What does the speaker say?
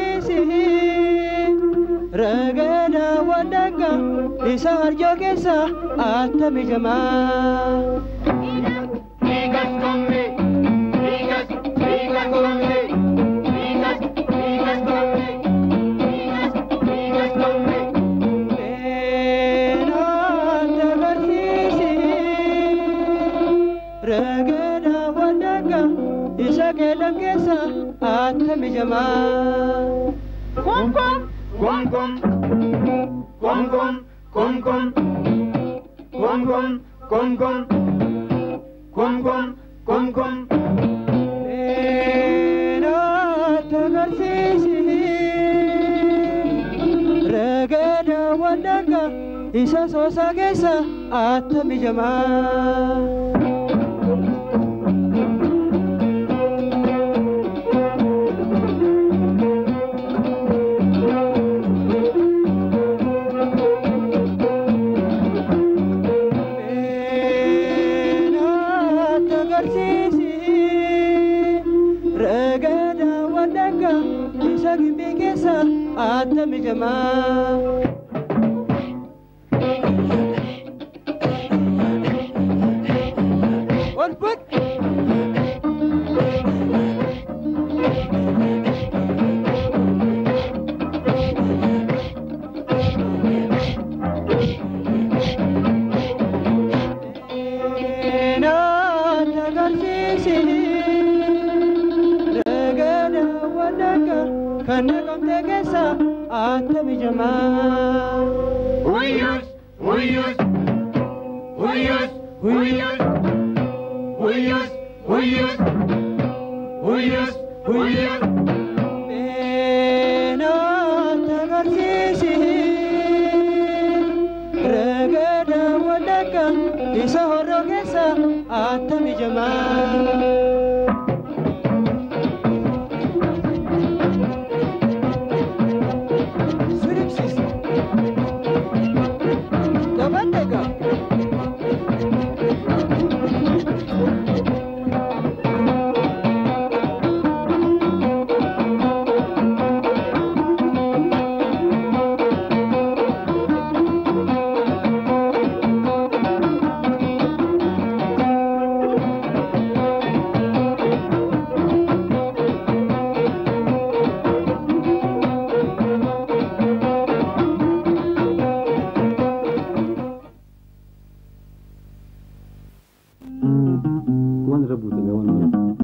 tagarsiisi ragada wadaga isar jogesa atami jamaa Ligas kombe ligas kombe ligas kombe ligas kombe Ena tagarsiisi ragada wadaga isar jogesa atami jamaa Kom kom Ena tagarsiisi ragada wadaga isa sosa gesa atami jamaa atami jamaa Orput Ena tagarsiisi ragada wadaga kanagam tegesa atami jamaa Uyus Ena tagarsiisi ragada wadaga isa horogesa atami jamaa